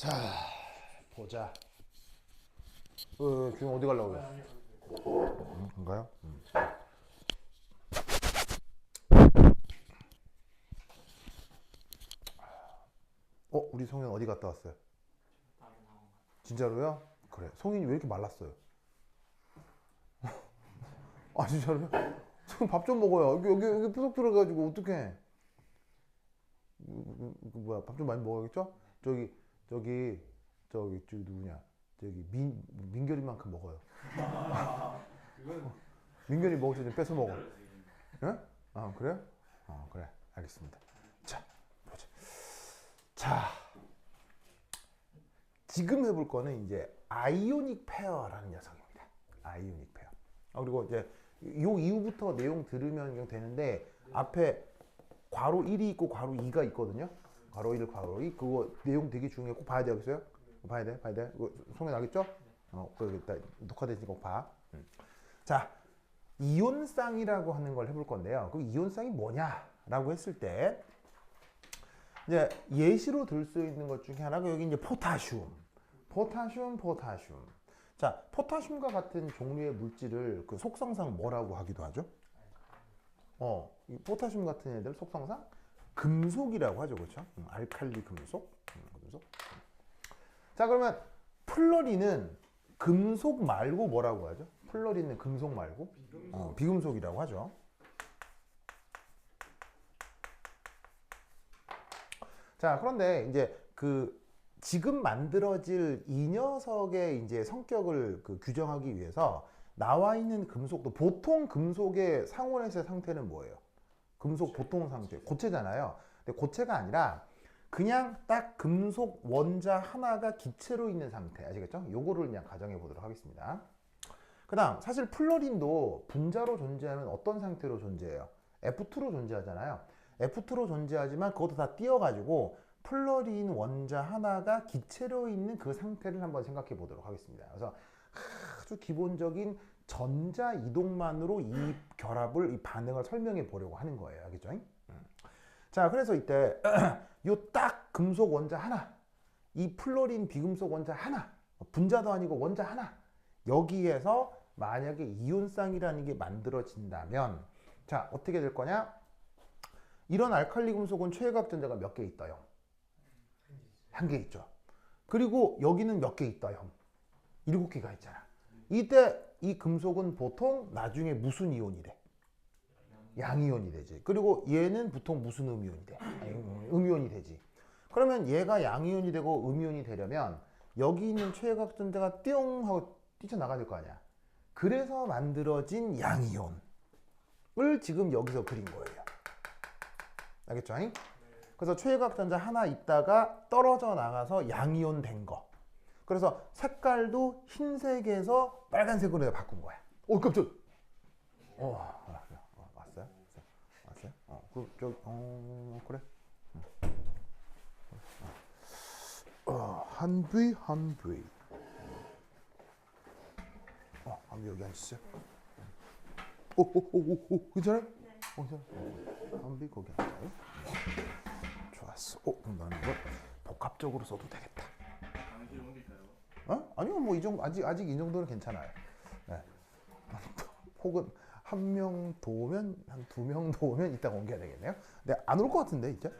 자, 보자. 지금 어디 가려고 그래? 그런가요? 우리 송현 어디 갔다 왔어요? 진짜로요? 그래. 송현이 왜 이렇게 말랐어요? 아, 진짜로요? 지금 밥 좀 먹어요. 여기 푸석 들어가지고 어떡해? 뭐야? 밥 좀 많이 먹어야겠죠? 저기 누구냐? 저기 민결이만큼 먹어요. 민결이 먹을 때 좀 뺏어 먹어. 예? 아, 그래요? 그래. 알겠습니다. 자, 보자. 자, 지금 해볼 거는 이제 아이오닉 페어라는 녀석입니다. 아이오닉 페어. 그리고 이제 요 이후부터 내용 들으면 그냥 되는데 앞에 괄호 1이 있고 괄호 2가 있거든요. 괄호 1, 괄호 2. 그거 내용 되게 중요해. 꼭 봐야 되겠어요? 봐야 돼. 이거 소개 나겠죠? 일단 녹화되니까 꼭 봐. 자, 이온쌍이라고 하는 걸 해볼 건데요. 그 이온쌍이 뭐냐라고 했을 때 이제 예시로 들 수 있는 것 중에 하나가 여기 이제 포타슘. 자, 포타슘과 같은 종류의 물질을 그 속성상 뭐라고 하기도 하죠? 이 포타슘 같은 애들 속성상 금속이라고 하죠, 그렇죠? 알칼리 금속. 자, 그러면 플러린은 금속 말고 뭐라고 하죠? 플러린은 금속 말고 비금속이라고 하죠. 자, 그런데 이제 지금 만들어질 이 녀석의 이제 성격을 규정하기 위해서 나와 있는 금속도 보통 금속의 상온에서의 상태는 뭐예요? 금속 보통 상태, 고체잖아요. 근데 고체가 아니라 그냥 딱 금속 원자 하나가 기체로 있는 상태, 아시겠죠? 요거를 그냥 가정해 보도록 하겠습니다. 그 다음, 사실 플러린도 분자로 존재하면 어떤 상태로 존재해요? F2로 존재하잖아요. F2로 존재하지만 그것도 다 띄어가지고 플러린 원자 하나가 기체로 있는 그 상태를 한번 생각해 보도록 하겠습니다. 그래서 아주 기본적인 전자 이동만으로 이 결합을, 이 반응을 설명해 보려고 하는 거예요. 알겠죠? 자, 그래서 이때 요 딱 금속 원자 하나, 이 플로린 비금속 원자 하나, 분자도 아니고 원자 하나, 여기에서 만약에 이온쌍이라는 게 만들어진다면, 자, 어떻게 될 거냐? 이런 알칼리 금속은 최외각 전자가 몇 개 있어요? 한 개 있죠. 그리고 여기는 몇 개 있어요? 7개가 있잖아. 이때 이 금속은 보통 나중에 무슨 이온이 돼? 양이온이 되지. 그리고 얘는 보통 무슨 음이온이 돼? 음이온이 되지. 그러면 얘가 양이온이 되고 음이온이 되려면 여기 있는 최외각 전자가 띵 하고 뛰쳐나가야 될 거 아니야. 그래서 만들어진 양이온을 지금 여기서 그린 거예요. 알겠죠? 그래서 최외각 전자 하나 있다가 떨어져 나가서 양이온 된 거. 그래서 색깔도 흰색에서 빨간색으로 내가 바꾼 거야. 깜짝. 왔어요? 그래. 한부위. 한부위 여기 앉으세요. 괜찮아요? 네. 괜찮아요? 한부위 거기 앉아요. 좋았어. 그럼 나는 이거 복합적으로 써도 되겠다. 강의실 옮길까요? 아니요, 뭐 이 정도 아직 이 정도는 괜찮아요. 네. 혹은 한 명 도우면 한 2명 도우면 이따가 옮겨야 되겠네요. 근데 안 올 것 같은데 이제.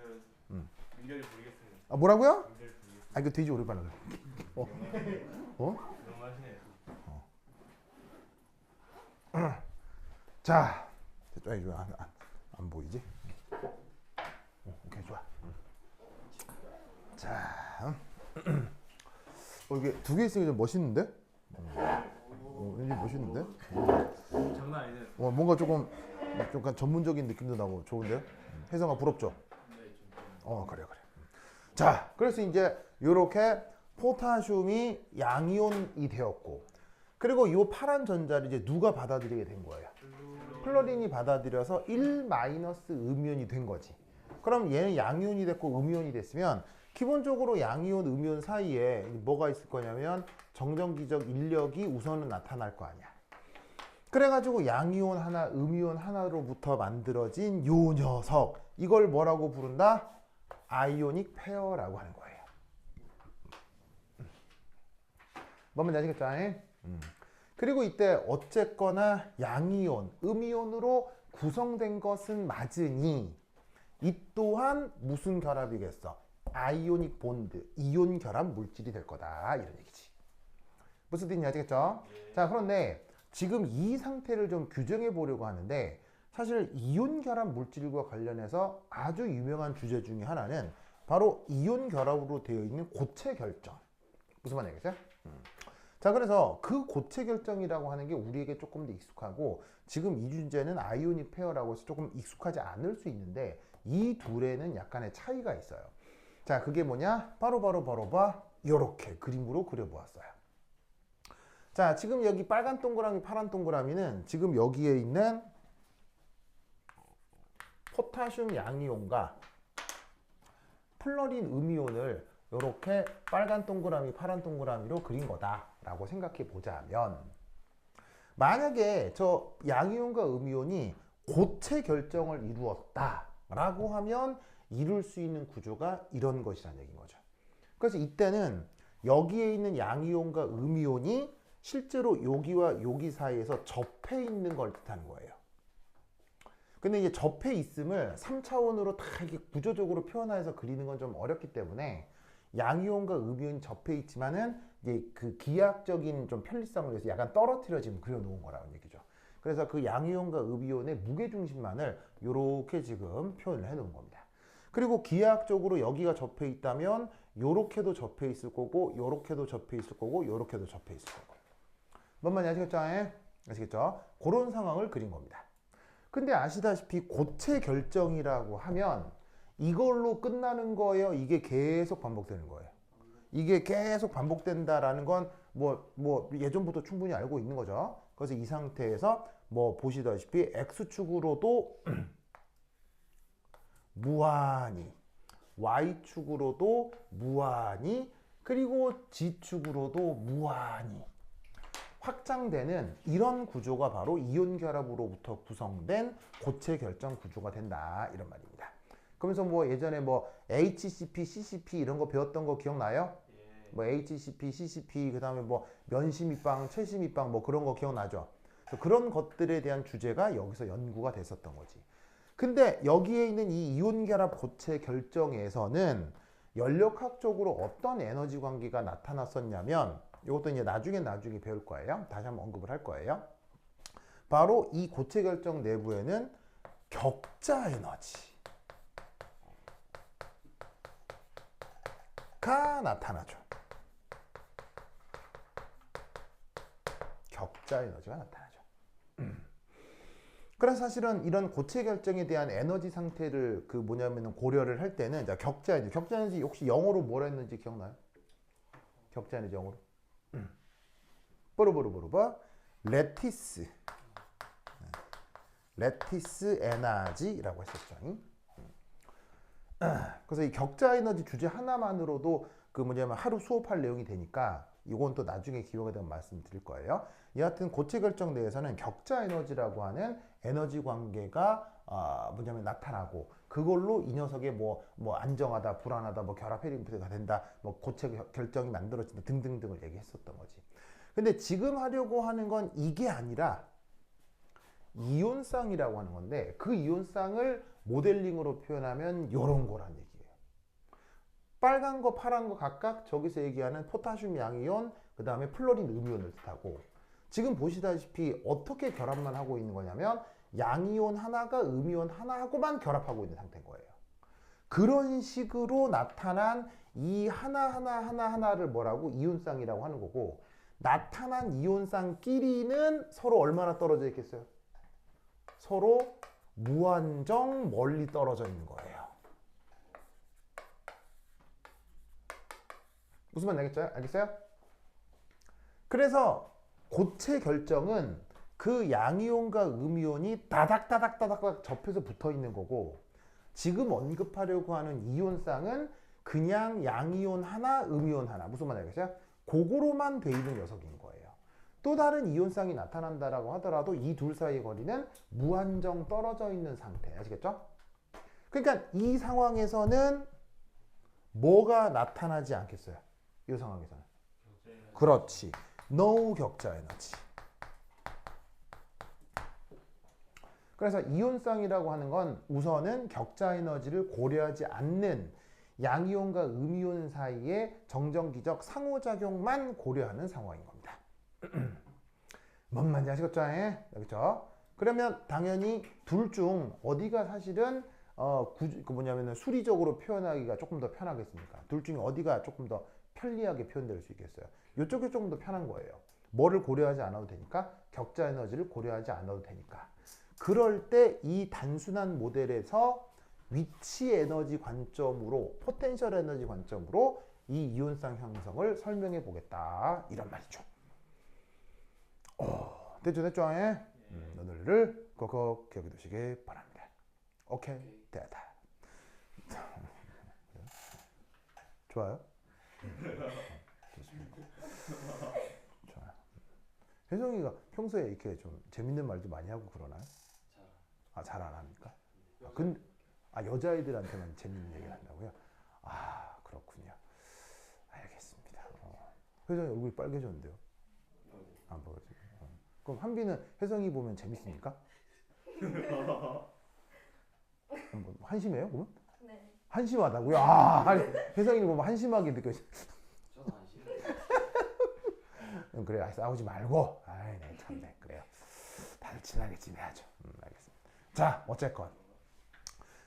민결이 부르겠습니다. 뭐라고요? 민결이 부르겠습니다. 이거 돼지 오랜만에. 너무 하시네요. 자, 안 보이지? 오케이, 좋아. 자, 이게 2개 있으니까 좀 멋있는데? 왠지 멋있는데? 장난 아니네요. 뭔가 조금 약간 전문적인 느낌도 나고 좋은데요? 혜성아 부럽죠? 네, 그래. 자, 그래서 이제 이렇게 포타슘이 양이온이 되었고, 그리고 이 파란 전자를 이제 누가 받아들이게 된 거예요? 플로린이 받아들여서 1-음이온이 된 거지. 그럼 얘는 양이온이 됐고 음이온이 됐으면 기본적으로 양이온, 음이온 사이에 뭐가 있을 거냐면 정전기적 인력이 우선은 나타날 거 아니야. 그래가지고 양이온 하나, 음이온 하나로부터 만들어진 요 녀석, 이걸 뭐라고 부른다? 아이오닉 페어라고 하는 거예요. 뭔지 아시겠죠? 그리고 이때 어쨌거나 양이온, 음이온으로 구성된 것은 맞으니 이 또한 무슨 결합이겠어? 아이오닉 본드, 이온 결합 물질이 될 거다 이런 얘기지. 무슨 뜻인지 아시겠죠? 자, 그런데 지금 이 상태를 좀 규정해 보려고 하는데 사실 이온 결합 물질과 관련해서 아주 유명한 주제 중에 하나는 바로 이온 결합으로 되어 있는 고체 결정. 무슨 말이겠어요? 자, 그래서 그 고체 결정이라고 하는 게 우리에게 조금 더 익숙하고 지금 이 주제는 아이오닉 페어라고 해서 조금 익숙하지 않을 수 있는데 이 둘에는 약간의 차이가 있어요. 자, 그게 뭐냐? 바로 요렇게 그림으로 그려보았어요. 자, 지금 여기 빨간 동그라미, 파란 동그라미는 지금 여기에 있는 포타슘 양이온과 플러린 음이온을 이렇게 빨간 동그라미, 파란 동그라미로 그린 거다라고 생각해 보자면 만약에 저 양이온과 음이온이 고체 결정을 이루었다라고 하면 이룰 수 있는 구조가 이런 것이라는 얘기인 거죠. 그래서 이때는 여기에 있는 양이온과 음이온이 실제로 여기와 여기 사이에서 접해 있는 걸 뜻하는 거예요. 근데 이제 접해 있음을 3차원으로 다 이렇게 구조적으로 표현해서 그리는 건 좀 어렵기 때문에 양이온과 음이온이 접해 있지만은 이제 그 기하학적인 좀 편리성을 위해서 약간 떨어뜨려 지금 그려놓은 거라는 얘기죠. 그래서 그 양이온과 음이온의 무게중심만을 이렇게 지금 표현을 해놓은 겁니다. 그리고 기하학적으로 여기가 접해 있다면 요렇게도 접해 있을 거고 요렇게도 접해 있을 거고 요렇게도 접해 있을 거고. 뭔 말인지 아시겠죠? 아시겠죠? 그런 상황을 그린 겁니다. 근데 아시다시피 고체 결정이라고 하면 이걸로 끝나는 거예요? 이게 계속 반복되는 거예요? 이게 계속 반복된다라는 건 뭐 예전부터 충분히 알고 있는 거죠. 그래서 이 상태에서 뭐 보시다시피 X축으로도 무한히, Y축으로도 무한히, 그리고 G축으로도 무한히 확장되는 이런 구조가 바로 이온 결합으로부터 구성된 고체 결정 구조가 된다 이런 말입니다. 그러면서 뭐 예전에 뭐 HCP, CCP 이런 거 배웠던 거 기억나요? 뭐 HCP, CCP 그다음에 뭐 면심입방, 철심입방 뭐 그런 거 기억나죠? 그런 것들에 대한 주제가 여기서 연구가 됐었던 거지. 근데 여기에 있는 이 이온 결합 고체 결정에서는 연력학적으로 어떤 에너지 관계가 나타났었냐면 이것도 이제 나중에 배울 거예요. 다시 한번 언급을 할 거예요. 바로 이 고체 결정 내부에는 격자 에너지가 나타나죠. 격자 에너지가 나타나죠. 그래서 사실은 이런 고체 결정에 대한 에너지 상태를 그 뭐냐면은 고려를 할 때는 자, 격자 에너지 혹시 영어로 뭐라 했는지 기억나요? 격자 에너지 영어로 뽀로뽀로뽀로뽀 레티스 에너지라고 했었죠. 그래서 이 격자 에너지 주제 하나만으로도 그 뭐냐면 하루 수업할 내용이 되니까 이건 또 나중에 기회가 되면 말씀드릴 거예요. 여하튼 고체 결정 내에서는 격자 에너지라고 하는 에너지 관계가 뭐냐면 나타나고 그걸로 이 녀석의 뭐 안정하다, 불안하다, 뭐 결합 해링프가 된다, 뭐 고체 결정이 만들어진다 등등등을 얘기했었던 거지. 근데 지금 하려고 하는 건 이게 아니라 이온쌍이라고 하는 건데 그 이온쌍을 모델링으로 표현하면 이런 거란 얘기예요. 빨간 거, 파란 거 각각 저기서 얘기하는 포타슘 양이온, 그 다음에 플로린 음이온을 뜻하고 지금 보시다시피 어떻게 결합만 하고 있는 거냐면 양이온 하나가 음이온 하나하고만 결합하고 있는 상태인 거예요. 그런 식으로 나타난 이 하나를 뭐라고? 이온쌍이라고 하는 거고 나타난 이온쌍끼리는 서로 얼마나 떨어져 있겠어요? 서로 무한정 멀리 떨어져 있는 거예요. 무슨 말인지 알겠어요? 그래서 고체 결정은 그 양이온과 음이온이 다닥다닥 접해서 붙어 있는 거고 지금 언급하려고 하는 이온쌍은 그냥 양이온 하나, 음이온 하나. 무슨 말인지 알겠어요? 그거로만 돼 있는 녀석인 거예요. 또 다른 이온쌍이 나타난다라고 하더라도 이 둘 사이의 거리는 무한정 떨어져 있는 상태. 아시겠죠? 그러니까 이 상황에서는 뭐가 나타나지 않겠어요? 이 상황에서는. 그렇지. no 격자 에너지. 그래서 이온쌍이라고 하는 건 우선은 격자 에너지를 고려하지 않는 양이온과 음이온 사이의 정전기적 상호작용만 고려하는 상황인 겁니다. 뭔 말인지 아시겠죠? 그렇죠? 그러면 당연히 둘 중 어디가 사실은 뭐냐면은 수리적으로 표현하기가 조금 더 편하겠습니까? 둘 중에 어디가 조금 더 편리하게 표현될 수 있겠어요? 이쪽이 조금 더 편한 거예요. 뭐를 고려하지 않아도 되니까, 격자 에너지를 고려하지 않아도 되니까. 그럴 때 이 단순한 모델에서 위치 에너지 관점으로, 포텐셜 에너지 관점으로 이 이온쌍 형성을 설명해 보겠다, 이런 말이죠. 됐죠? 오늘을 꼭 기억해 두시기 바랍니다. 오케이, 됐다. 좋아요? 좋습니다. 좋아요. 혜정이가 평소에 이렇게 좀 재밌는 말도 많이 하고 그러나요? 잘 안 합니까? 여자애들한테만 재밌는 얘기를 한다고요? 그렇군요. 알겠습니다. 혜정이 얼굴이 빨개졌는데요? 안 보여지네. 그럼 한비는 혜정이 보면 재밌습니까? 한심해요? 그러면? 네. 한심하다고요? 혜정이는 보면 한심하게 느껴지. 저도 안 싫어요. 그래, 싸우지 말고. 네, 참, 네, 그래요. 다들 친하게 지내야죠. 알겠습니다. 자, 어쨌건.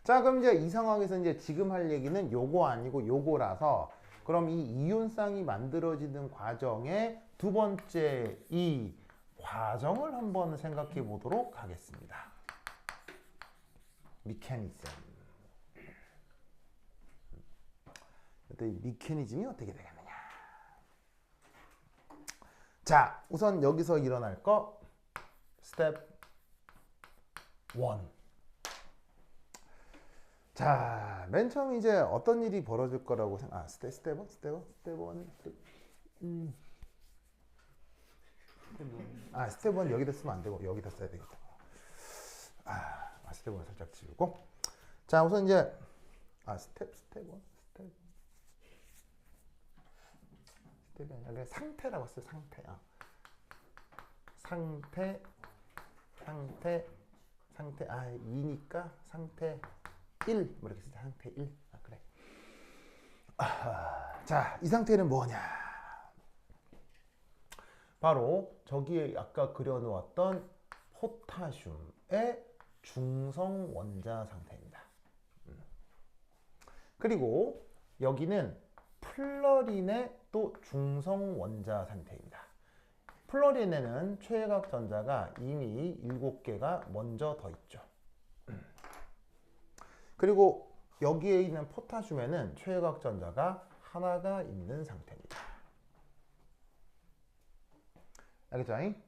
자, 그럼 이제 이 상황에서 이제 지금 할 얘기는 요거 아니고 요거라서, 그럼 이 이온쌍이 만들어지는 과정의 두 번째 이 과정을 한번 생각해 보도록 하겠습니다. 미케니즘. 이 미케니즘이 어떻게 되겠느냐. 자, 우선 여기서 일어날 거 스텝 1. 자, 맨 처음 이제 어떤 일이 벌어질 거라고 스텝 1? 스텝 1 여기다 쓰면 안 되고 여기다 써야 되겠다. 스텝 1 살짝 지우고. 자, 우선 이제 스텝 1. 스텝이 아니라 상태라고 써요. 상태 2니까 상태 1 뭐 이렇게 쓰자. 상태 1. 그래. 자, 이 상태는 뭐냐? 바로 저기에 아까 그려놓았던 포타슘의 중성 원자 상태입니다. 그리고 여기는 플러린의 또 중성 원자 상태입니다. 플러린에는 최외각 전자가 이미 7개가 먼저 더 있죠. 그리고 여기에 있는 포타슘에는 최외각 전자가 하나가 있는 상태입니다. 알겠죠?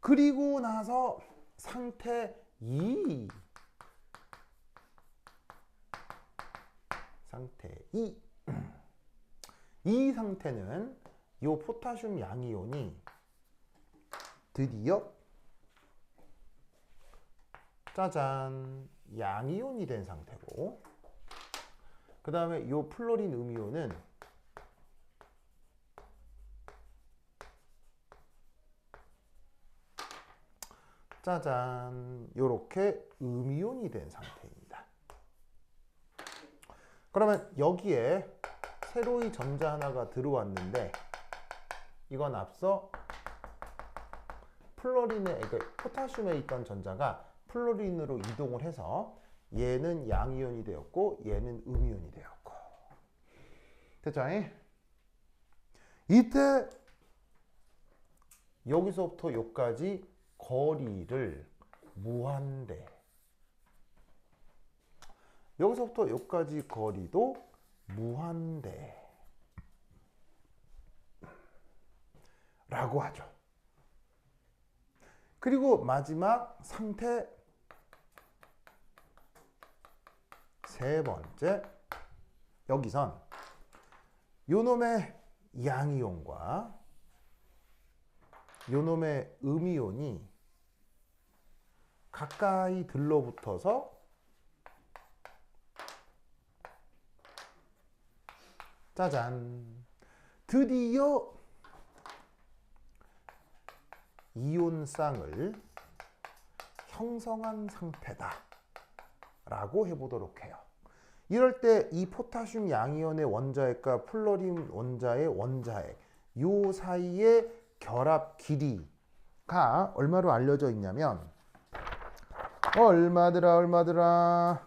그리고 나서 상태 2. 이 상태는 이 포타슘 양이온이 드디어 짜잔 양이온이 된 상태고, 그 다음에 이 플로린 음이온은 짜잔 요렇게 음이온이 된 상태입니다. 그러면 여기에 새로이 전자 하나가 들어왔는데, 이건 앞서 포타슘에 있던 전자가 플로린으로 이동을 해서 얘는 양이온이 되었고 얘는 음이온이 되었고. 됐죠? 이때 여기서부터 여기까지 거리를 무한대, 여기서부터 여기까지 거리도 무한대 라고 하죠. 그리고 마지막 상태 세 번째, 여기선 요놈의 양이온과 요놈의 음이온이 가까이 들러붙어서 짜잔, 드디어 이온쌍을 형성한 상태다 라고 해보도록 해요. 이럴 때 이 포타슘 양이온의 원자핵과 플로린 원자의 원자핵 요 사이의 결합 길이가 얼마로 알려져 있냐면 얼마더라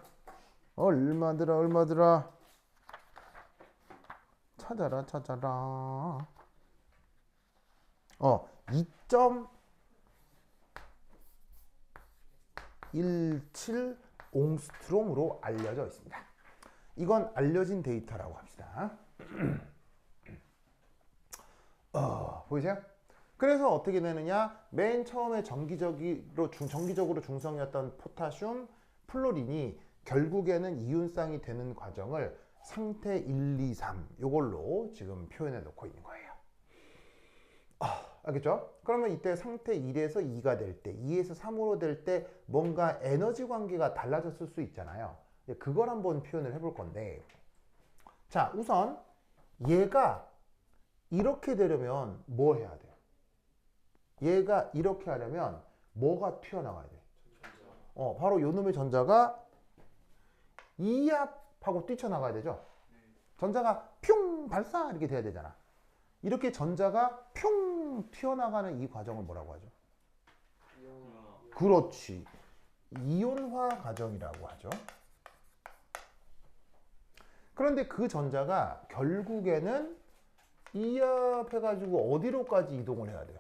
찾아라 2.17 옹스트롬으로 알려져 있습니다. 이건 알려진 데이터라고 합시다. 보이세요? 그래서 어떻게 되느냐? 맨 처음에 정기적으로 중성이었던 포타슘, 플로린이 결국에는 이온쌍이 되는 과정을 상태 1, 2, 3 이걸로 지금 표현해 놓고 있는 거예요. 알겠죠? 그러면 이때 상태 1에서 2가 될 때, 2에서 3으로 될 때 뭔가 에너지 관계가 달라졌을 수 있잖아요. 그걸 한번 표현을 해볼 건데, 자, 우선 얘가 이렇게 되려면 뭐 해야 돼요? 얘가 이렇게 하려면 뭐가 튀어나와야 돼? 바로 요 놈의 전자가 이압하고 뛰쳐나가야 되죠? 전자가 뿅 발사 이렇게 돼야 되잖아. 이렇게 전자가 뿅 튀어나가는 이 과정을 뭐라고 하죠? 그렇지. 이온화 과정이라고 하죠. 그런데 그 전자가 결국에는 이압해가지고 어디로까지 이동을 해야 돼요?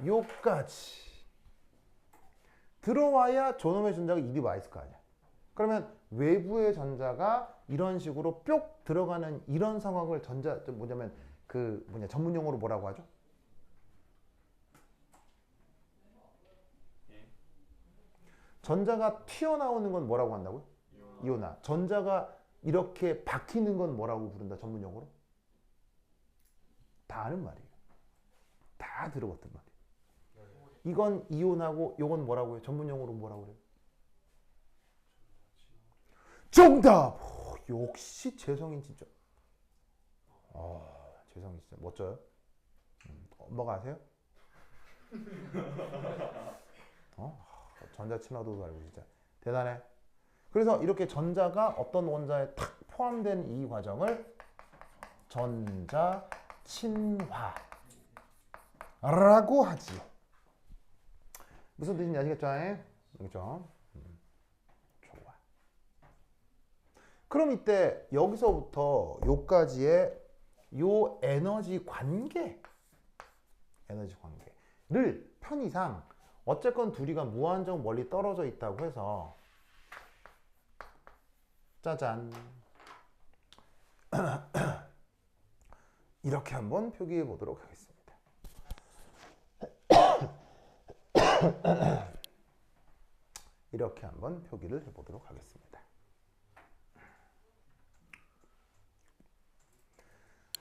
요까지 들어와야 저놈의 전자가 이리 와 있을 거 아니야. 그러면 외부의 전자가 이런 식으로 뿅 들어가는 이런 상황을 뭐냐면 전문 용어로 뭐라고 하죠? 전자가 튀어나오는 건 뭐라고 한다고요? 이온화. 전자가 이렇게 박히는 건 뭐라고 부른다? 전문 용어로? 다 아는 말이에요. 다 들어봤단 말이에요. 이건 이온하고 이건 뭐라고 해요? 전문 용어로 뭐라고 그래요? 정답! 역시 재성인 진짜. 재성인 진짜 멋져요. 엄마가 아세요? 전자 친화도도 알고 진짜 대단해. 그래서 이렇게 전자가 어떤 원자에 탁 포함된 이 과정을 전자 친화라고 하지요. 무슨 뜻인지 아시겠죠? 그렇죠? 좋아. 그럼 이때 여기서부터 요까지의 요 에너지 관계를 편의상 어쨌건 둘이가 무한정 멀리 떨어져 있다고 해서 짜잔 이렇게 한번 표기해 보도록 하겠습니다. 이렇게 한번 표기를 해보도록 하겠습니다.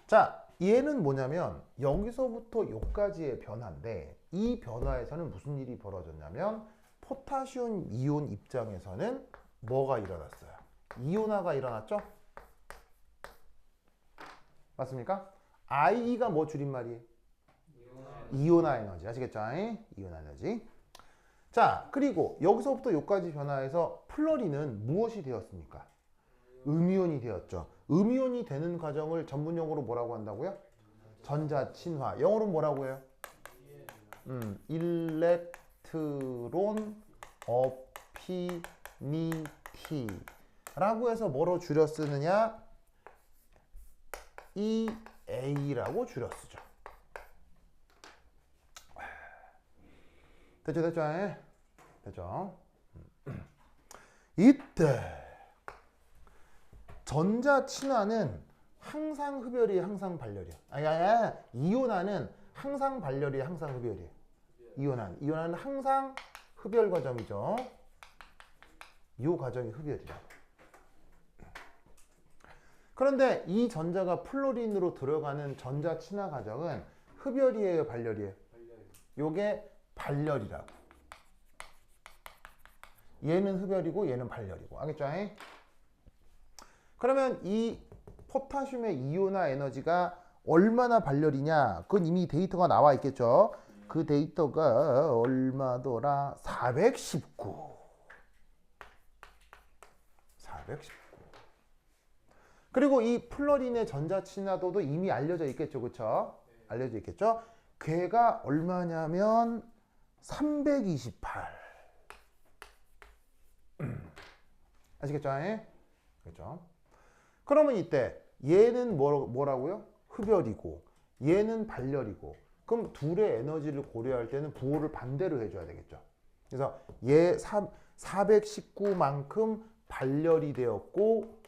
자, 얘는 뭐냐면 여기서부터 여기까지의 변화인데 이 변화에서는 무슨 일이 벌어졌냐면 포타슘 이온 입장에서는 뭐가 일어났어요? 이온화가 일어났죠? 맞습니까? IE가 뭐 줄임말이에요? 이온화 에너지. 아시겠죠? 이온화 에너지. 자, 그리고 여기서부터 여기까지 변화해서 플로린은 무엇이 되었습니까? 음이온이 되었죠. 음이온이 되는 과정을 전문용어로 뭐라고 한다고요? 전자 친화. 영어로 뭐라고 해요? 일렉트론 어피니티라고 해서 뭐로 줄여 쓰느냐? EA라고 줄여 쓰죠. 됐죠? 이때 전자 친화는 항상 흡열이에요, 항상 발열이에요. 이온화는 항상 발열이에요, 항상 흡열이에요. 이온화는 항상 흡열 과정이죠. 이 과정이 흡열이라고. 그런데 이 전자가 플로린으로 들어가는 전자 친화 과정은 흡열이에요, 발열이에요? 요게 발열이라고. 얘는 흡열이고 얘는 발열이고. 알겠죠? 그러면 이 포타슘의 이온화 에너지가 얼마나 발열이냐? 그건 이미 데이터가 나와 있겠죠? 그 데이터가 얼마더라? 419. 그리고 이 플러린의 전자 친화도도 이미 알려져 있겠죠, 그렇죠? 알려져 있겠죠? 걔가 얼마냐면 328. 아시겠죠? 그렇죠? 그러면 이때 얘는 뭐라고요? 흡열이고 얘는 발열이고 그럼 둘의 에너지를 고려할 때는 부호를 반대로 해줘야 되겠죠. 그래서 얘 419만큼 발열이 되었고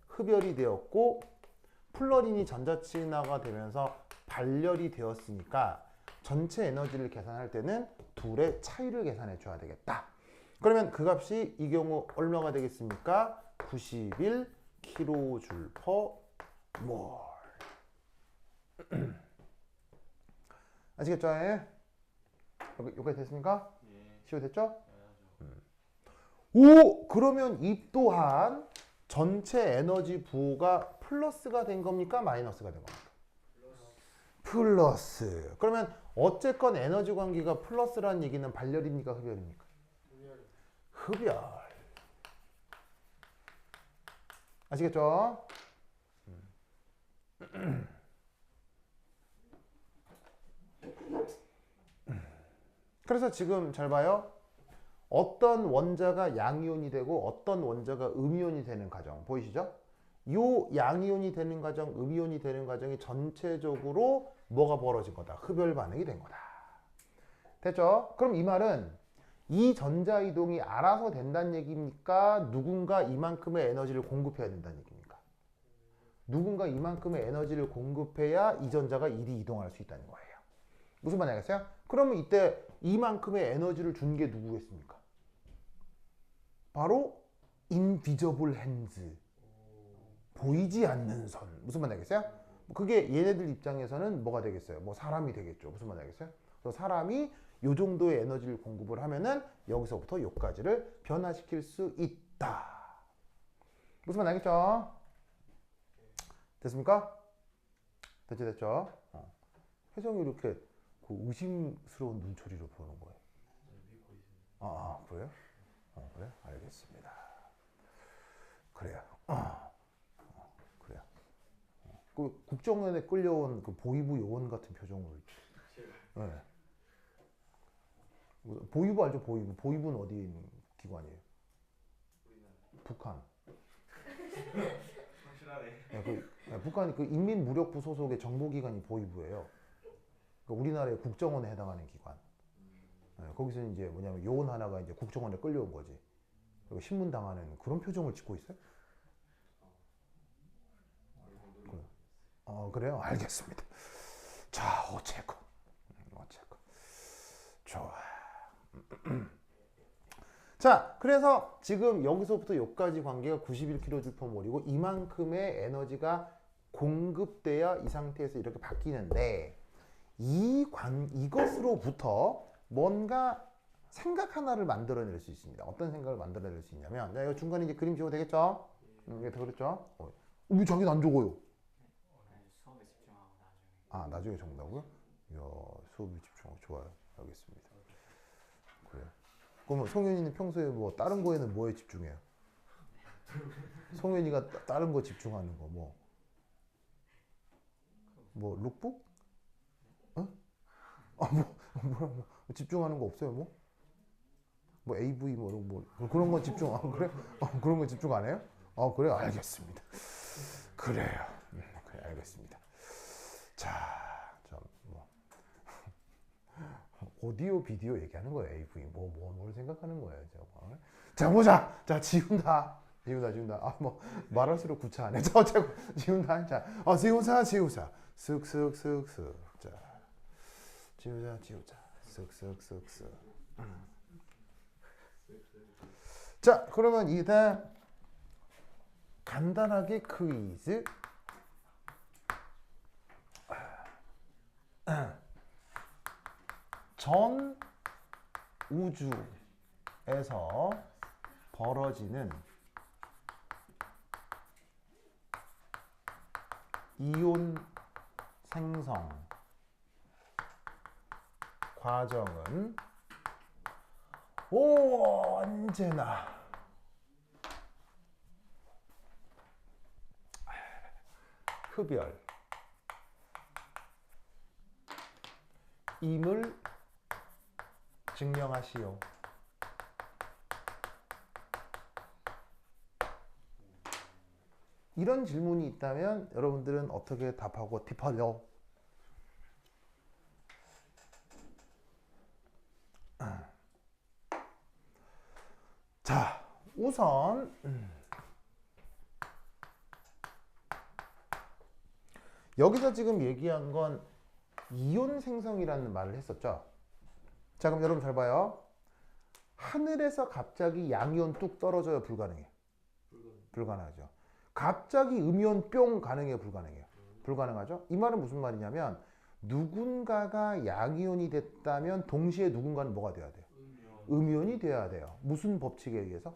흡열이 되었고 플러린이 전자친화가 되면서 발열이 되었으니까 전체 에너지를 계산할 때는 둘의 차이를 계산해 줘야 되겠다. 그러면 그 값이 이 경우 얼마가 되겠습니까? 91 kJ/mol. 아시겠죠? 여기까지 됐습니까? 예. 시효됐죠? 당연하죠. 오! 그러면 이 또한 전체 에너지 부호가 플러스가 된 겁니까? 마이너스가 된 겁니까? 플러스. 그러면 어쨌건 에너지 관계가 플러스라는 얘기는 발열입니까? 흡열입니까? 흡열. 아시겠죠? 그래서 지금 잘 봐요. 어떤 원자가 양이온이 되고 어떤 원자가 음이온이 되는 과정 보이시죠? 요 양이온이 되는 과정, 음이온이 되는 과정이 전체적으로 뭐가 벌어진 거다? 흡열 반응이 된 거다. 됐죠? 그럼 이 말은 이 전자 이동이 알아서 된다는 얘기입니까? 누군가 이만큼의 에너지를 공급해야 된다는 얘기입니까? 누군가 이만큼의 에너지를 공급해야 이 전자가 이리 이동할 수 있다는 거예요. 무슨 말인지 알겠어요? 그러면 이때 이만큼의 에너지를 준 게 누구겠습니까? 바로 invisible hands. 보이지 않는 선. 무슨 말인지 알겠어요? 그게 얘네들 입장에서는 뭐가 되겠어요? 뭐 사람이 되겠죠. 무슨 말인지 알겠어요? 그래서 사람이 요 정도의 에너지를 공급을 하면은 여기서부터 요까지를 변화시킬 수 있다. 무슨 말인지 알겠죠? 됐습니까? 됐죠? 혜정이 이렇게 그 의심스러운 눈초리로 보는 거예요. 그래요? 그래? 알겠습니다. 그래요. 그래요. 그 국정원에 끌려온 그 보이부 요원 같은 표정을. 네. 보이부 알죠? 보이부. 보이부는 어디 있는 기관이에요? 북한. 확실하네. 네, 북한 그 인민무력부 소속의 정보기관이 보이부예요. 그러니까 우리나라의 국정원에 해당하는 기관. 네, 거기서 이제 뭐냐면 요원 하나가 이제 국정원에 끌려온 거지. 그리고 신문 당하는 그런 표정을 짓고 있어요? 그래요? 알겠습니다. 자, 어쨌건. 좋아. 자, 그래서 지금 여기서부터 여기까지 관계가 91kJ/mol이고 이만큼의 에너지가 공급돼야 이 상태에서 이렇게 바뀌는데 이것으로부터 뭔가 생각 하나를 만들어낼 수 있습니다. 어떤 생각을 만들어낼 수 있냐면, 자, 이거 중간에 이제 그림 지워도 되겠죠? 이게 더 그렇죠? 왜 자기는 안 적어요? 수업에 집중하고 나중에. 나중에 적는다고요? 이야, 수업에 집중하고 좋아요. 알겠습니다. 그래요. 그러면 성현이는 평소에 뭐 다른 거에는 뭐에 집중해요? 성현이가 다른 거 집중하는 거 뭐 룩북? 뭐 집중하는 거 없어요? 뭐 AV 뭐 그런 거 집중 그래? 그런 거 집중 안 해요? 그래요? 알겠습니다. 그래요. 그래 알겠습니다. 자, 오디오 비디오 얘기하는 거예요. AV 뭘 생각하는 거예요? 자 보자. 자 지운다. 말할수록 구차하네. 자 어차피 지운다. 자 지우자. 쓱쓱쓱쓱. 자 지우자. 쓱쓱쓱쓱. 자 그러면 이제 간단하게 퀴즈. 전 우주에서 벌어지는 이온 생성 과정은 언제나 흡열 임을 증명하시오. 이런 질문이 있다면 여러분들은 어떻게 답하고 팁하려? 자, 우선 여기서 지금 얘기한 건 이온 생성이라는 말을 했었죠. 자, 그럼 여러분 잘 봐요. 하늘에서 갑자기 양이온 뚝 떨어져요? 불가능해? 불가능하죠. 갑자기 음이온 뿅 가능해요? 불가능해요? 불가능하죠. 이 말은 무슨 말이냐면 누군가가 양이온이 됐다면 동시에 누군가는 뭐가 돼야 돼요? 음이온이 돼야 돼요. 무슨 법칙에 의해서?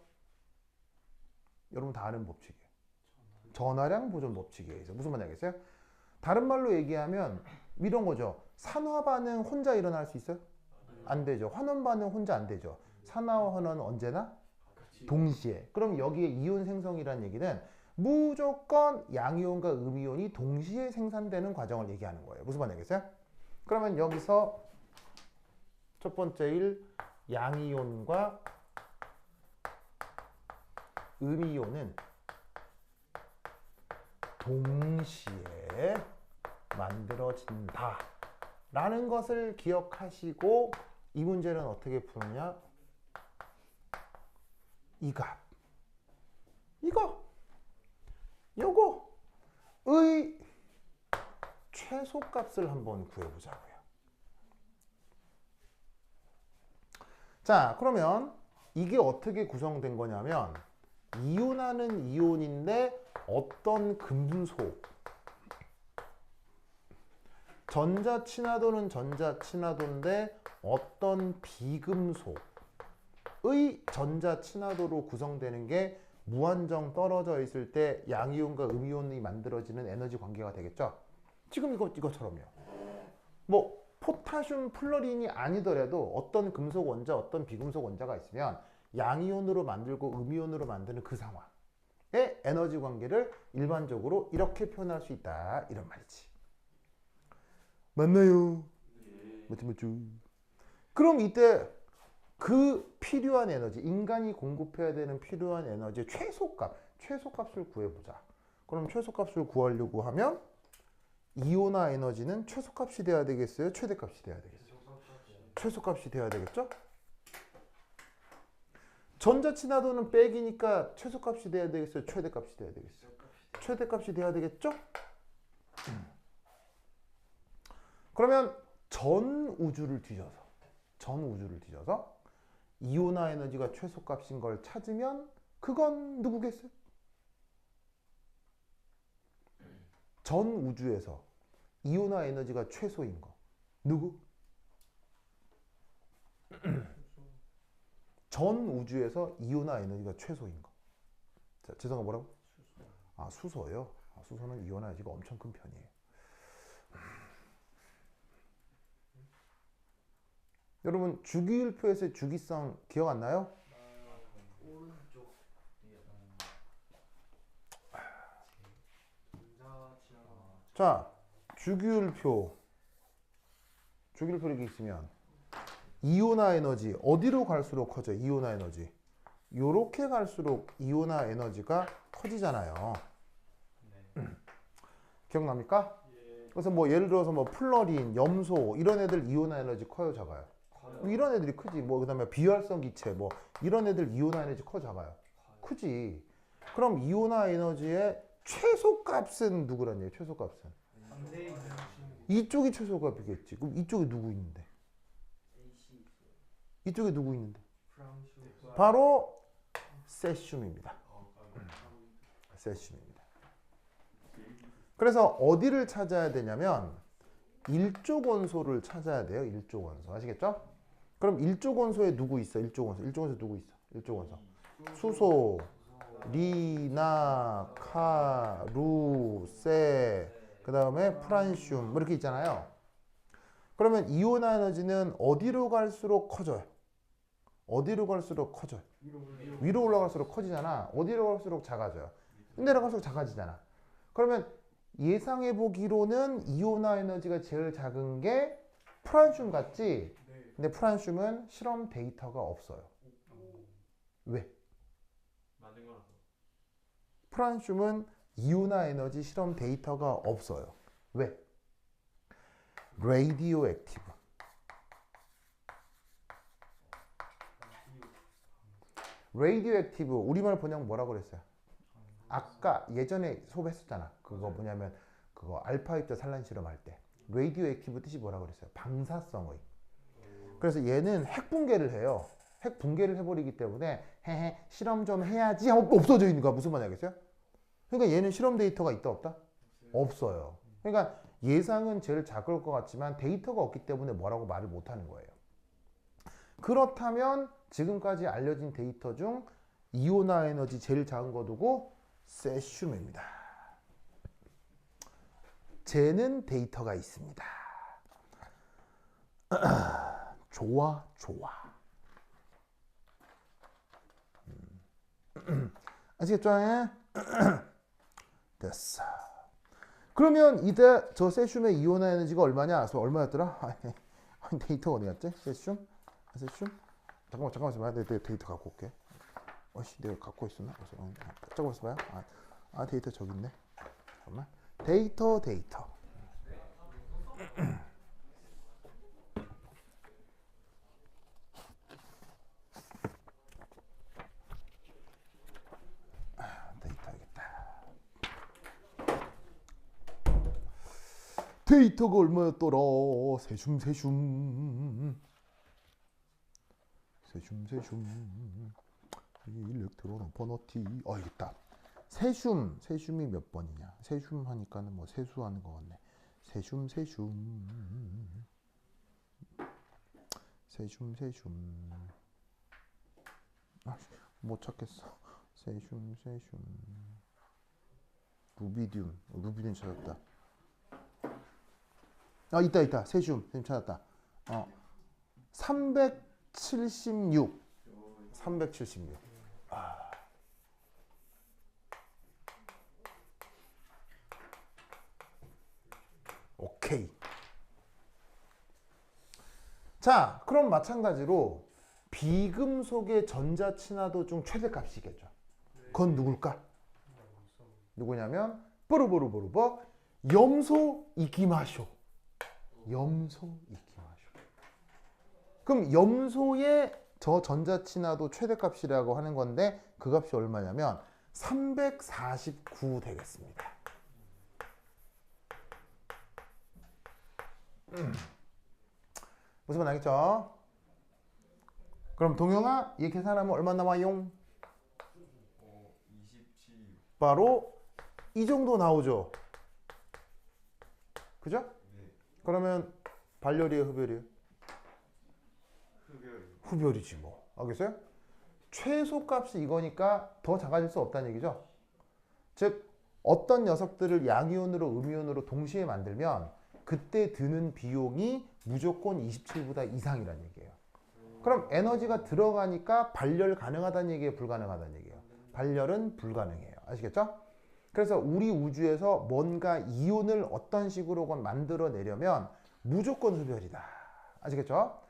여러분 다 아는 법칙이에요. 전하량 보존 법칙에 의해서. 무슨 말인지 알겠어요? 다른 말로 얘기하면 이런 거죠. 산화 반응 혼자 일어날 수 있어요? 안 되죠. 환원 반응 혼자 안 되죠. 산화와 환원은 언제나 동시에. 그럼 여기에 이온 생성이라는 얘기는 무조건 양이온과 음이온이 동시에 생산되는 과정을 얘기하는 거예요. 무슨 말인지 알겠어요? 그러면 여기서 첫 번째 일 양이온과 음이온은 동시에 만들어진다 라는 것을 기억하시고 이 문제는 어떻게 푸느냐? 이 값 요거의 최소값을 한번 구해보자고요. 자, 그러면 이게 어떻게 구성된 거냐면 이온하는 이온인데 어떤 금속 전자친화도는 전자친화도인데 어떤 비금속의 전자친화도로 구성되는 게 무한정 떨어져 있을 때 양이온과 음이온이 만들어지는 에너지 관계가 되겠죠. 지금 이것처럼요. 뭐 포타슘 플러린이 아니더라도 어떤 금속 원자, 어떤 비금속 원자가 있으면 양이온으로 만들고 음이온으로 만드는 그 상황의 에너지 관계를 일반적으로 이렇게 표현할 수 있다 이런 말이지. 맞나요? 맞죠. 그럼 이때 그 필요한 에너지, 인간이 공급해야 되는 필요한 에너지의 최소값을 구해보자. 그럼 최소값을 구하려고 하면 이온화 에너지는 최소값이 돼야 되겠어요? 최대값이 돼야 되겠어요? 최소값이 돼야 되겠죠? 전자친화도는 백이니까 최소값이 돼야 되겠어요? 최대값이 돼야 되겠어요? 최대값이 돼야 되겠죠? 그러면 전 우주를 뒤져서 이온화 에너지가 최소값인 걸 찾으면 그건 누구겠어요? 전 우주에서 이온화 에너지가 최소인 거 누구? 전 우주에서 이온화 에너지가 최소인 거. 자, 죄송합니다. 뭐라고? 아, 수소요? 아, 수소는 이온화 에너지가 엄청 큰 편이에요. 여러분 주기율표에서의 주기성 기억 안 나요? 오른쪽 자, 주기율표 이렇게 있으면 이온화 에너지 어디로 갈수록 커져? 이온화 에너지 요렇게 갈수록 이온화 에너지가 커지잖아요. 기억납니까? 그래서 뭐 예를 들어서 뭐 플러린, 염소 이런 애들 이온화 에너지 커요, 작아요? 이런 애들이 크지. 뭐 그다음에 비활성 기체 뭐 이런 애들 이온화 에너지 커, 작아요? 크지. 그럼 이온화 에너지의 최소값은 누구란 얘기예요? 최소값은 이쪽이 최소값이겠지. 그럼 이쪽에 누구 있는데? 이쪽에 누구 있는데? 바로 세슘입니다. 세슘입니다. 그래서 어디를 찾아야 되냐면 일족 원소를 찾아야 돼요. 일족 원소. 아시겠죠? 그럼 일족 원소에 누구 있어? 일족 원소 누구 있어? 일족 원소. 수소, 리나, 카, 루, 세, 그 다음에 프란슘 뭐 이렇게 있잖아요. 그러면 이온화 에너지는 어디로 갈수록 커져요? 어디로 갈수록 커져요? 위로 올라갈수록 커지잖아. 어디로 갈수록 작아져요? 내려갈수록 작아지잖아. 그러면 예상해 보기로는 이온화 에너지가 제일 작은 게 프란슘 같지? 근데 프란슘은 실험 데이터가 없어요. 왜? 만든 거라서. 프란슘은 이온화 에너지 실험 데이터가 없어요. 왜? 레이디오 액티브. 레이디오 액티브 우리말 번역 뭐라고 그랬어요? 아까 예전에 수업했었잖아. 그거 뭐냐면 그거 알파 입자 산란 실험할 때 레이디오 액티브 뜻이 뭐라고 그랬어요? 방사성의. 그래서 얘는 핵 붕괴를 해요. 핵 붕괴를 해버리기 때문에 헤헤 실험 좀 해야지 하고 없어져 있는 거야. 무슨 말이겠어요? 그러니까 얘는 실험 데이터가 있다 없다? 없어요. 그러니까 예상은 제일 작을 것 같지만 데이터가 없기 때문에 뭐라고 말을 못하는 거예요. 그렇다면 지금까지 알려진 데이터 중 이온화 에너지 제일 작은 거 두고 세슘입니다. 쟤는 데이터가 있습니다. 좋아. 아시겠죠? 됐어. 그러면 이때 저 세슘의 이온화 에너지가 얼마냐? 얼마였더라? 아니, 데이터 어디 갔지? 세슘? 잠깐만 있어봐. 내가 데이터 갖고 올게. 내가 갖고 있었나? 잠깐만 있어봐요. 데이터 저기 있네. 잠깐만. 데이터. 데이터가 얼마였더라? 세슘. 일렉트론 오퍼너티. 알겠다. 세슘이 몇 번이냐? 세슘 하니까는 뭐 세수하는 거 같네. 세슘. 못 찾겠어. 세슘. 루비듐 찾았다. 있다. 세슘 찾았다. 376. 오케이. 자, 그럼 마찬가지로 비금속의 전자 친화도 중 최대값이겠죠. 그건 누굴까? 누구냐면 뽀르보르보르버 염소 이키마쇼. 그럼 염소의 저 전자 친화도 최대값이라고 하는 건데 그 값이 얼마냐면 349 되겠습니다. 무슨 말 알겠죠? 그럼 동영아 이 계산하면 얼마 나와요? 27. 바로 이 정도 나오죠. 그죠? 네. 그러면 발열이에요, 흡열이에요? 흡열. 흡열이지 뭐. 알겠어요? 최소값이 이거니까 더 작아질 수 없다는 얘기죠. 즉 어떤 녀석들을 양이온으로 음이온으로 동시에 만들면 그때 드는 비용이 무조건 27보다 이상이라는 얘기예요. 그럼 에너지가 들어가니까 발열 가능하다는 얘기예요, 불가능하다는 얘기예요? 발열은 불가능해요. 아시겠죠? 그래서 우리 우주에서 뭔가 이온을 어떤 식으로건 만들어내려면 무조건 흡열이다. 아시겠죠?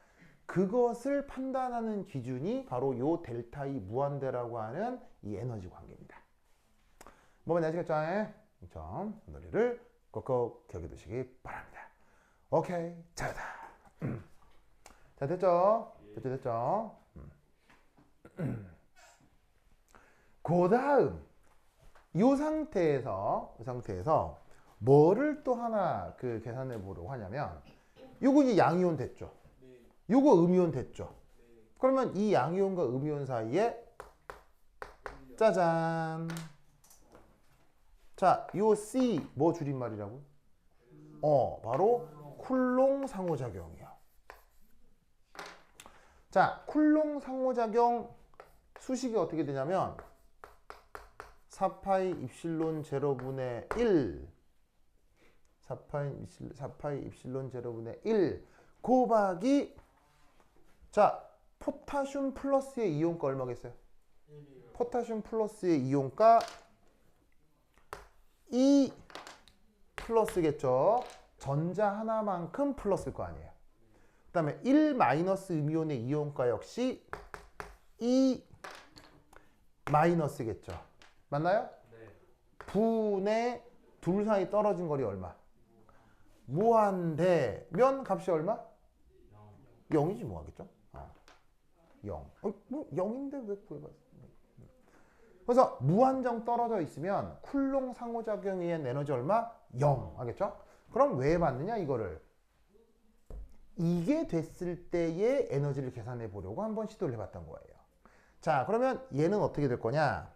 그것을 판단하는 기준이 바로 요 델타 E 무한대라고 하는 이 에너지 관계입니다. 뭐가 아시겠죠? 이 점 논리를 꼭꼭 기억해 두시기 바랍니다. 오케이, 잘했다. 자, 됐죠? 그 다음 이 상태에서 뭐를 또 하나 그 계산해 보려고 하냐면 요거 이제 양이온 됐죠? 요거 음이온 됐죠? 그러면 이 양이온과 음이온 사이에 짜잔. 자, 요 C 뭐 줄임말이라고? 바로 쿨롱 상호작용이요. 자, 쿨롱 상호작용 수식이 어떻게 되냐면 4파이 입실론 제로분의 1 4파이 입실론 제로분의 1 곱하기 자 포타슘 플러스의 이온가 얼마겠어요? 1이요. 포타슘 플러스의 이온가 2 플러스겠죠. 전자 하나만큼 플러스일 거 아니에요. 그 다음에 1 마이너스 음이온의 이온가 역시 2 마이너스겠죠. 맞나요? 네. 분의 둘 사이 떨어진 거리 얼마? 무한대면 값이 얼마? 0이지 뭐 하겠죠? 0. 뭐 0인데 왜 구해봤어? 그래서 무한정 떨어져 있으면 쿨롱 상호작용에 의한 에너지 얼마? 0 하겠죠? 그럼 왜 받느냐 이거를 이게 됐을 때의 에너지를 계산해 보려고 한번 시도를 해봤던 거예요. 자 그러면 얘는 어떻게 될 거냐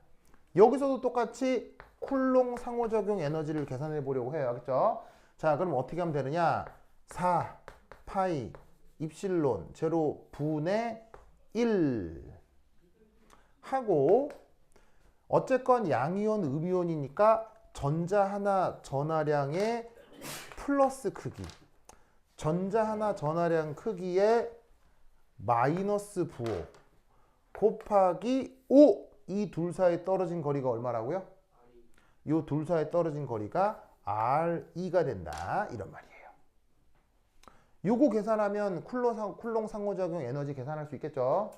여기서도 똑같이 쿨롱 상호작용 에너지를 계산해 보려고 해요. 알겠죠? 자 그럼 어떻게 하면 되느냐 4 파이 입실론 제로 분의 1 하고 어쨌건 양이온 음이온이니까 전자 하나 전하량의 플러스 크기 전자 하나 전하량 크기의 마이너스 부호 곱하기 5 이 둘 사이 떨어진 거리가 얼마라고요? 이 둘 사이 떨어진 거리가 R2가 된다 이런 말이에요. 요거 계산하면 쿨롱 상호작용 에너지 계산할 수 있겠죠?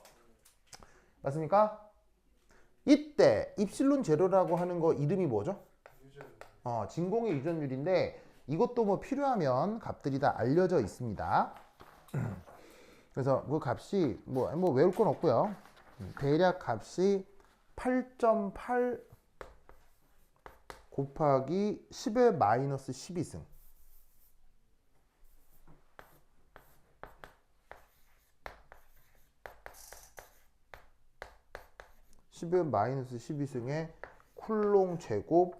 맞습니까? 이때 입실론 제로라고 하는 거 이름이 뭐죠? 진공의 유전율인데 이것도 뭐 필요하면 값들이 다 알려져 있습니다. 그래서 그 값이 뭐 외울 건 없고요. 대략 값이 8.8 곱하기 10의 마이너스 12승 10의 마이너스 12승의 쿨롱 제곱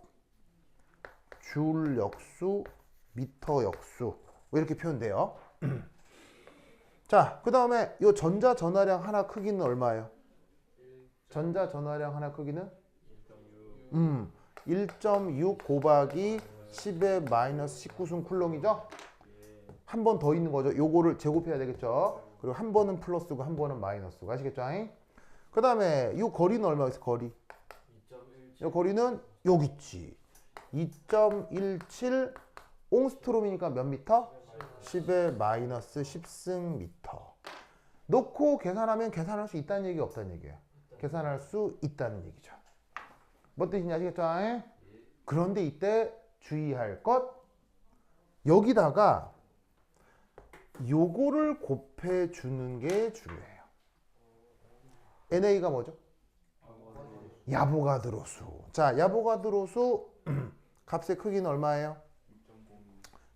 줄 역수 미터 역수 이렇게 표현돼요. 자, 그 다음에 이 전자 전하량 하나 크기는 얼마예요? 전자 전하량 하나 크기는 1.6 곱하기 10의 마이너스 19승 쿨롱이죠? 한 번 더 있는 거죠. 요거를 제곱해야 되겠죠? 그리고 한 번은 플러스고 한 번은 마이너스고 아시겠죠? 그 다음에 이 거리는 얼마겠어? 거리. 이 거리는 여기 있지. 2.17 옹스트롬이니까 몇 미터? 10의 마이너스 10승 미터. 놓고 계산하면 계산할 수 있다는 얘기 없다는 얘기예요. 계산할 수 있다는 얘기죠. 뭔 뜻인지 아시겠죠? 그런데 이때 주의할 것 여기다가 요거를 곱해 주는 게 중요해요. NA가 뭐죠? 야보가드로 수. 자, 야보가드로 수 값의 크기는 얼마예요?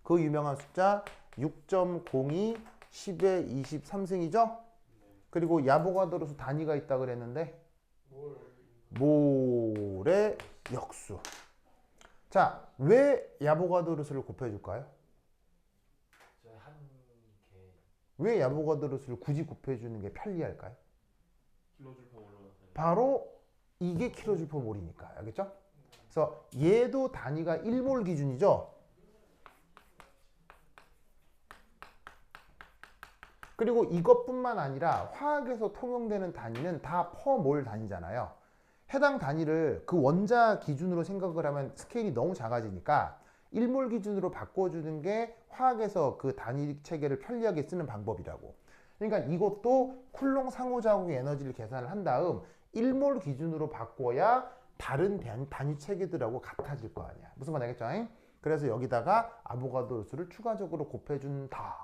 그 유명한 숫자 6.02 10의 23승이죠? 그리고 야보가드로 수 단위가 있다 그랬는데 몰의 역수. 자, 왜 야보가드로 수를 곱해 줄까요? 왜 야보가드로 수를 굳이 곱해 주는 게 편리할까요? 바로 이게 킬로줄퍼몰이니까. 알겠죠? 그래서 얘도 단위가 1몰 기준이죠. 그리고 이것뿐만 아니라 화학에서 통용되는 단위는 다 퍼몰 단위잖아요. 해당 단위를 그 원자 기준으로 생각을 하면 스케일이 너무 작아지니까 1몰 기준으로 바꿔주는 게 화학에서 그 단위 체계를 편리하게 쓰는 방법이라고. 그러니까 이것도 쿨롱 상호작용의 에너지를 계산을 한 다음 1몰 기준으로 바꿔야 다른 단위 체계들하고 같아질 거 아니야. 무슨 말 알겠죠? 그래서 여기다가 아보가드로 수를 추가적으로 곱해준다.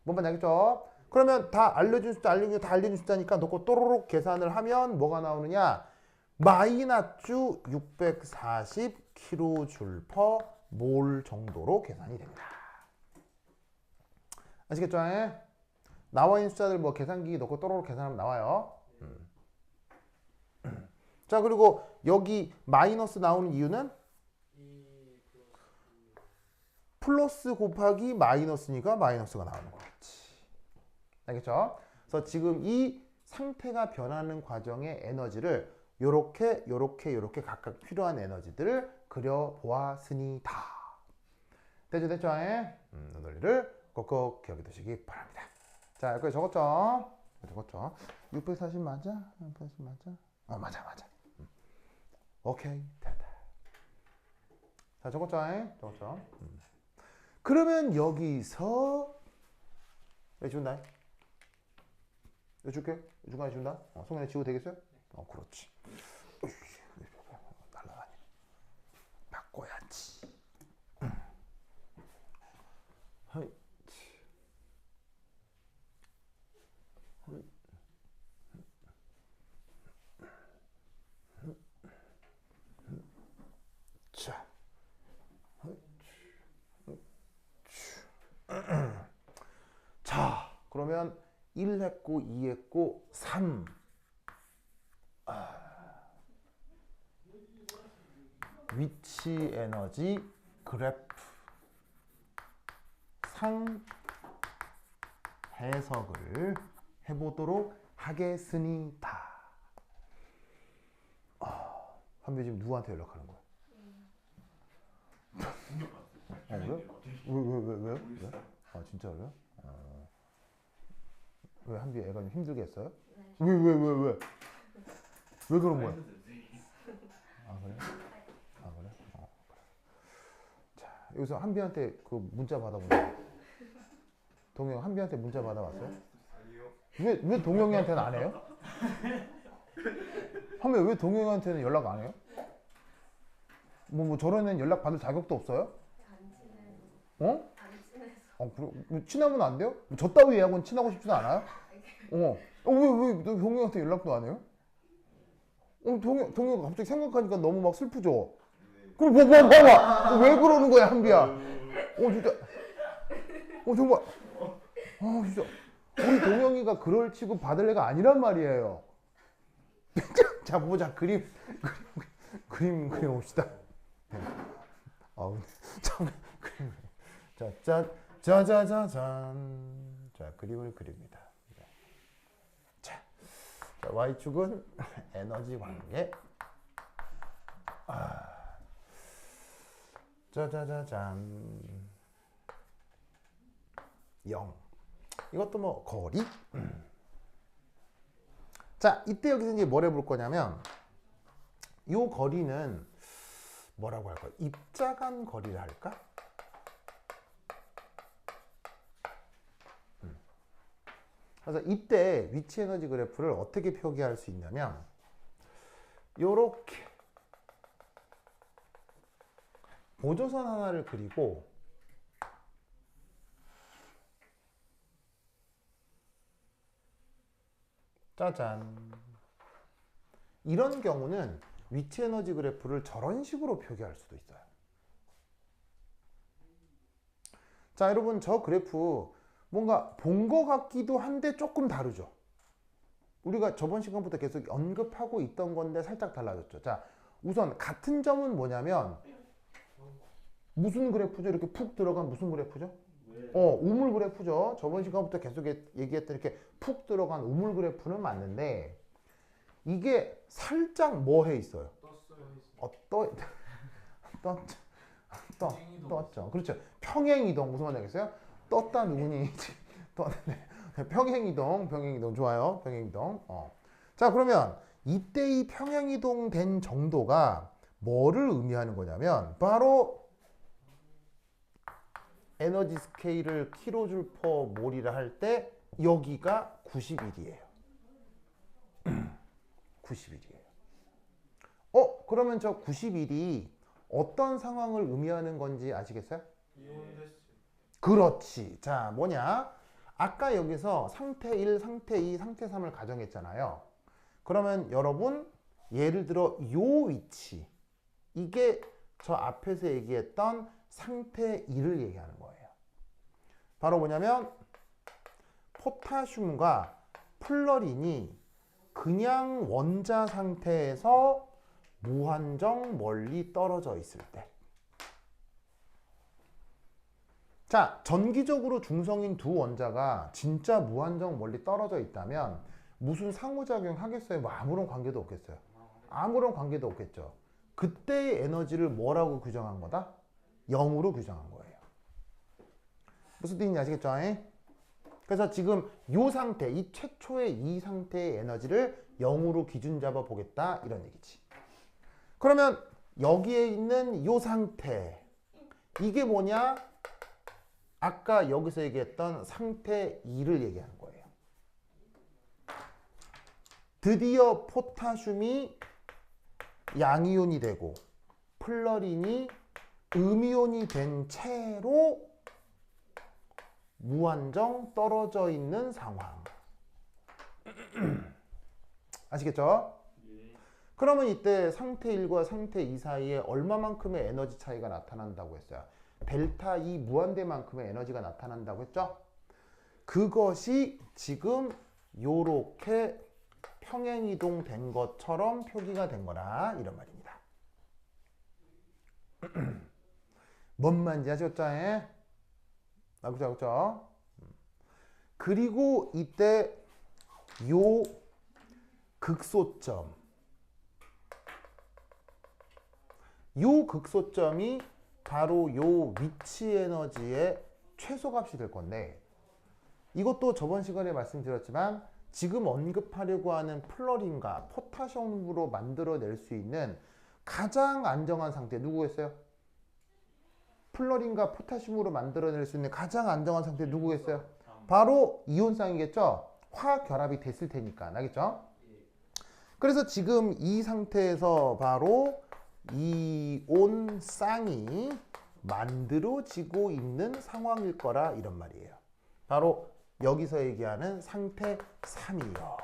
뭔 말 알겠죠? 그러면 다 알려준 숫자니까 놓고 또로록 계산을 하면 뭐가 나오느냐? 마이너스 640 kJ/몰 정도로 계산이 됩니다. 아시겠죠? 나와 있는 숫자들 뭐 계산기 넣고 또로록 계산하면 나와요. 자, 그리고 여기 마이너스 나오는 이유는 플러스 곱하기 마이너스니까 마이너스가 나오는 거겠지. 알겠죠? 그래서 지금 이 상태가 변하는 과정의 에너지를 요렇게 각각 필요한 에너지들을 그려보았습니다. 됐죠, 됐죠? 논리를 꼭꼭 기억해 두시기 바랍니다. 자, 여기까지 적었죠? 640 맞아? 640 맞아? 맞아, 맞아. 오케이, 됐다. 자, 적었죠? 그러면 여기서 왜 지운다? 왜 줄게? 중간에 지운다? 송현이 지워도 되겠어요? 그렇지. 날라다니. 바꿔야지. 허이. 자. 자, 그러면 1 했고 2 했고 3. 위치 에너지 그래프 상 해석을 해보도록 하겠습니다. 한배 지금 누구한테 연락하는 거야? 그래? 왜요? 아, 진짜로요? 왜 한비 애가 좀 힘들게 했어요? 왜? 왜 그런 거야? 아, 그래? 그래? 자, 여기서 한비한테 그 문자 받아보세요. 동영 한비한테 문자 받아봤어요? 아니요. 왜 동영이한테는 안 해요? 한비 왜 동영이한테는 연락 안 해요? 뭐 저런 애는 연락 받을 자격도 없어요? 안 친해서. 안 친해서. 그래? 뭐 친하면 안 돼요? 저 따위 애하고는 친하고 싶지도 않아요? 왜 동영이한테 연락도 안 해요? 동영이가 갑자기 생각하니까 너무 막 슬프죠? 그럼 봐봐! 왜 그러는 거야, 한비야? 진짜. 정말. 진짜. 우리 동영이가 그럴 취급 받을 애가 아니란 말이에요. 자, 보자. 그림 그려봅시다. 참, 그림. 자, 짜자자잔. 자, 그림을 그립니다. 자, Y축은 에너지 관계. 짜자자잔. 0. 이것도 뭐 거리. 자, 이때 여기서 이제 뭘 해볼 거냐면 이 거리는 뭐라고 할까요? 입자간 거리를 할까? 그래서 이때 위치 에너지 그래프를 어떻게 표기할 수 있냐면 요렇게 보조선 하나를 그리고 짜잔. 이런 경우는 위치 에너지 그래프를 저런 식으로 표기할 수도 있어요. 자, 여러분 저 그래프 뭔가 본 것 같기도 한데 조금 다르죠. 우리가 저번 시간부터 계속 언급하고 있던 건데 살짝 달라졌죠. 자, 우선 같은 점은 뭐냐면 무슨 그래프죠? 이렇게 푹 들어간 무슨 그래프죠? 우물 그래프죠. 저번 시간부터 계속 얘기했던 이렇게 푹 들어간 우물 그래프는 맞는데 이게 살짝 뭐 해 있어요? 떴죠. 그렇죠. 평행이동 무슨 말인지 알겠어요? 떴다 누구니? 평행이동 좋아요. 평행이동. 자, 그러면 이때 이 평행이동 된 정도가 뭐를 의미하는 거냐면 바로 에너지 스케일을 킬로줄 퍼 몰이라 할 때 여기가 91이에요. 91이에요. 그러면 저 91이 어떤 상황을 의미하는 건지 아시겠어요? 이온됐어요. 그렇지. 자, 뭐냐? 아까 여기서 상태 1, 상태 2, 상태 3을 가정했잖아요. 그러면 여러분 예를 들어 요 위치 이게 저 앞에서 얘기했던 상태 2를 얘기하는 거예요. 바로 뭐냐면 포타슘과 플러린이 그냥 원자 상태에서 무한정 멀리 떨어져 있을 때. 자, 전기적으로 중성인 두 원자가 진짜 무한정 멀리 떨어져 있다면 무슨 상호작용 하겠어요? 뭐 아무런 관계도 없겠어요. 아무런 관계도 없겠죠. 그때의 에너지를 뭐라고 규정한 거다? 0으로 규정한 거예요. 무슨 뜻인지 아시겠죠? 그래서 지금 이 상태, 이 최초의 이 상태의 에너지를 0으로 기준 잡아 보겠다 이런 얘기지. 그러면 여기에 있는 이 상태, 이게 뭐냐? 아까 여기서 얘기했던 상태 2를 얘기하는 거예요. 드디어 포타슘이 양이온이 되고 플러린이 음이온이 된 채로 무한정 떨어져 있는 상황. 아시겠죠? 예. 그러면 이때 상태 1과 상태 2 사이에 얼마만큼의 에너지 차이가 나타난다고 했어요? 델타 E 무한대만큼의 에너지가 나타난다고 했죠? 그것이 지금 요렇게 평행이동 된 것처럼 표기가 된 거라 이런 말입니다. 뭔 말인지 아시겠죠? 그죠? 그리고 이때 요 극소점, 요 극소점이 바로 요 위치 에너지의 최소값이 될 건데, 이것도 저번 시간에 말씀드렸지만 지금 언급하려고 하는 플러린과 포타슘으로 만들어낼 수 있는 가장 안정한 상태 누구겠어요? 플러린과 포타슘으로 만들어낼 수 있는 가장 안정한 상태 누구겠어요? 바로 이온쌍이겠죠? 화결합이 됐을 테니까. 알겠죠? 그래서 지금 이 상태에서 바로 이온쌍이 만들어지고 있는 상황일 거라 이런 말이에요. 바로 여기서 얘기하는 상태 3이요.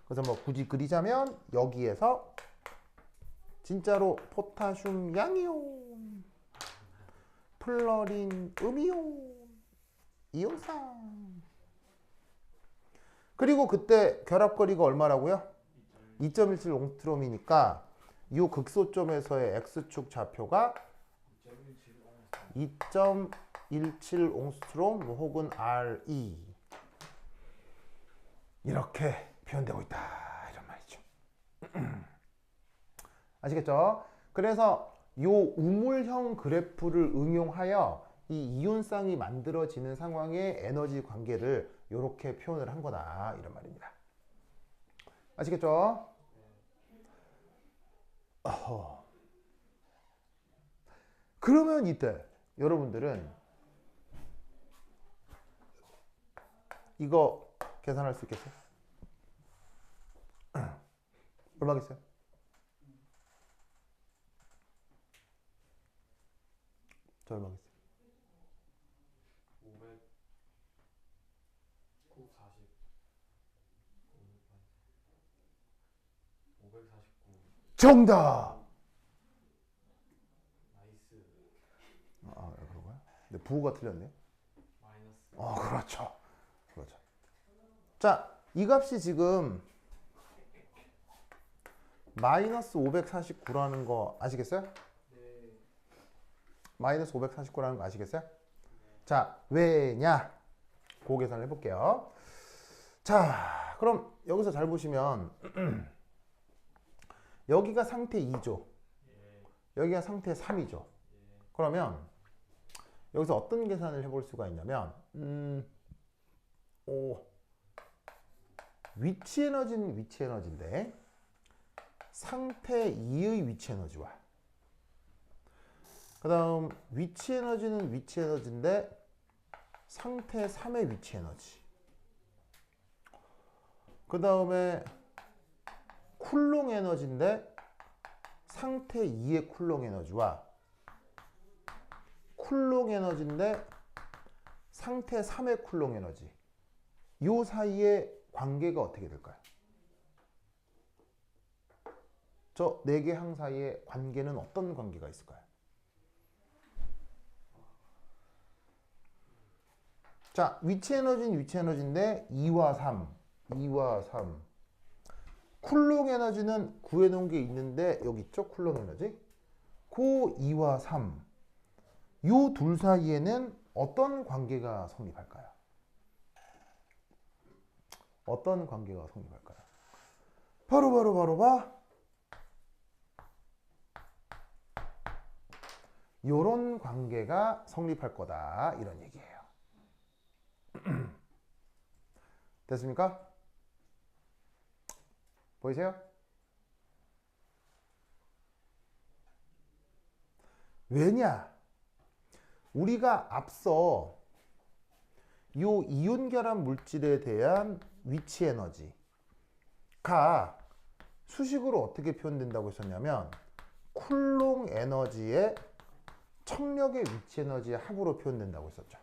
그래서 뭐 굳이 그리자면 여기에서 진짜로 포타슘 양이온, 플러린 음이온, 이온쌍. 그리고 그때 결합거리가 얼마라고요? 2.17 옹스트롬이니까 이 극소점에서의 X축 좌표가 2.17 옹스트롬 혹은 RE 이렇게 표현되고 있다 이런 말이죠. 아시겠죠? 그래서 이 우물형 그래프를 응용하여 이 이온쌍이 만들어지는 상황의 에너지 관계를 이렇게 표현을 한 거다 이런 말입니다. 아시겠죠? 그러면 이때 여러분들은 이거 계산할 수 있겠어요? 얼마겠어요? 저 얼마겠어요? 549. 정답! 나이스. 아, 그런 거야? 근데 부호가 틀렸네. 마이너스. 그렇죠. 그렇죠. 자, 이 값이 지금 마이너스 549라는 거 아시겠어요? 네. 마이너스 549라는 거 아시겠어요? 자, 왜냐? 그 계산을 해볼게요. 자, 그럼 여기서 잘 보시면 여기가 상태 2죠. 예. 여기가 상태 3이죠. 예. 그러면 여기서 어떤 계산을 해볼 수가 있냐면 위치 에너지는 위치 에너지인데 상태 2의 위치 에너지와 그 다음 위치 에너지는 위치 에너지인데 상태 3의 위치 에너지 그 다음에 쿨롱 에너지인데 상태 2의 쿨롱 에너지와 쿨롱 에너지인데 상태 3의 쿨롱 에너지 요 사이의 관계가 어떻게 될까요? 저 4개 항 사이의 관계는 어떤 관계가 있을까요? 자, 위치 에너지는 위치 에너지인데 2와 3, 2와 3. 쿨롱 에너지는 구해놓은 게 있는데 여기 있죠? 쿨롱 에너지. 그 2와 3. 요 둘 사이에는 어떤 관계가 성립할까요? 어떤 관계가 성립할까요? 바로 봐. 요런 관계가 성립할 거다 이런 얘기예요. 됐습니까? 보이세요? 왜냐? 우리가 앞서 요 이온 결합 물질에 대한 위치 에너지가 수식으로 어떻게 표현된다고 했었냐면 쿨롱 에너지의 청력의 위치 에너지의 합으로 표현된다고 했었죠.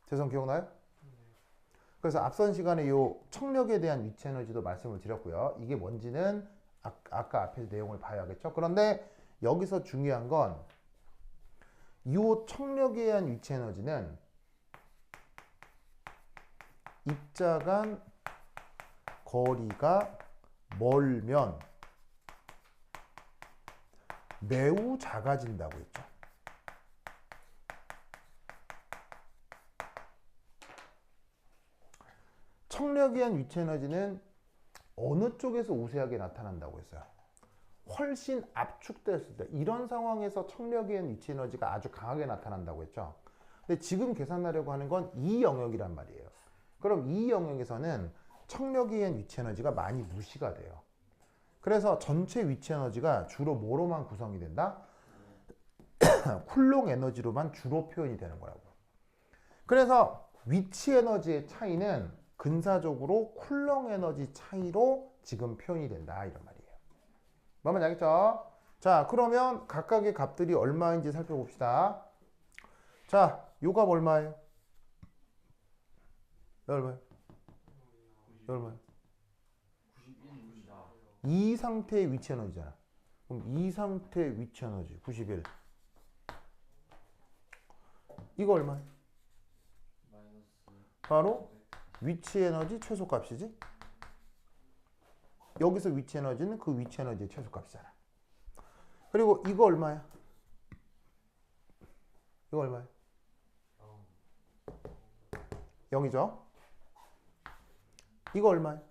재성 기억나요? 그래서 앞선 시간에 요 청력에 대한 위치 에너지도 말씀을 드렸고요. 이게 뭔지는 아까 앞에서 내용을 봐야겠죠. 그런데 여기서 중요한 건 요 청력에 의한 위치 에너지는 입자 간 거리가 멀면 매우 작아진다고 했죠. 청력에 의한 위치 에너지는 어느 쪽에서 우세하게 나타난다고 했어요. 훨씬 압축됐을 때 이런 상황에서 청력에 의한 위치 에너지가 아주 강하게 나타난다고 했죠. 근데 지금 계산하려고 하는 건 이 영역이란 말이에요. 그럼 이 영역에서는 청력에 의한 위치 에너지가 많이 무시가 돼요. 그래서 전체 위치 에너지가 주로 뭐로만 구성이 된다? 쿨롱 에너지로만 주로 표현이 되는 거라고. 그래서 위치 에너지의 차이는 근사적으로 쿨롱 에너지 차이로 지금 표현이 된다 이런 말이에요. 뭐만 알겠죠? 자, 그러면 각각의 값들이 얼마인지 살펴봅시다. 자, 요 값 얼마예요? 얼마예요? 얼마예요? 91입니다. 이 상태의 위치 에너지잖아. 그럼 이 상태의 위치 에너지 91. 이거 얼마예요? 마이너스 바로 위치 에너지 최소값이지. 여기서 위치 에너지는 그 위치 에너지의 최소값이잖아. 그리고 이거 얼마야? 이거 얼마야? 0이죠? 이거 얼마야?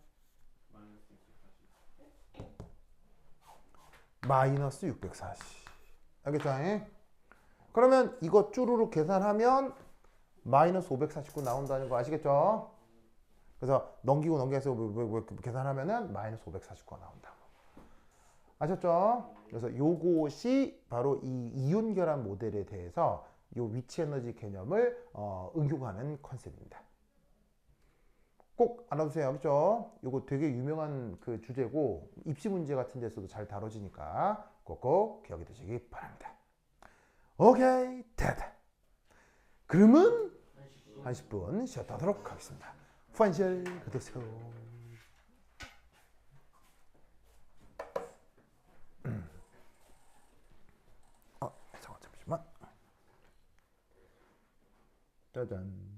마이너스 640. 알겠죠? 그러면 이거 쭈루룩 계산하면 마이너스 549 나온다는 거 아시겠죠? 그래서 넘기고 넘겨서 계산하면은 마이너스 549가 나온다고. 아셨죠? 그래서 요것이 바로 이 이온 결합 모델에 대해서 요 위치 에너지 개념을 응용하는 컨셉입니다. 꼭 알아두세요. 알겠죠? 요거 되게 유명한 그 주제고 입시 문제 같은 데서도 잘 다뤄지니까 꼭꼭 기억해 두시기 바랍니다. 오케이, 됐다. 그러면 10분 쉬었다 하도록 하겠습니다. 판실 그대세요. 잠깐만. 짜잔.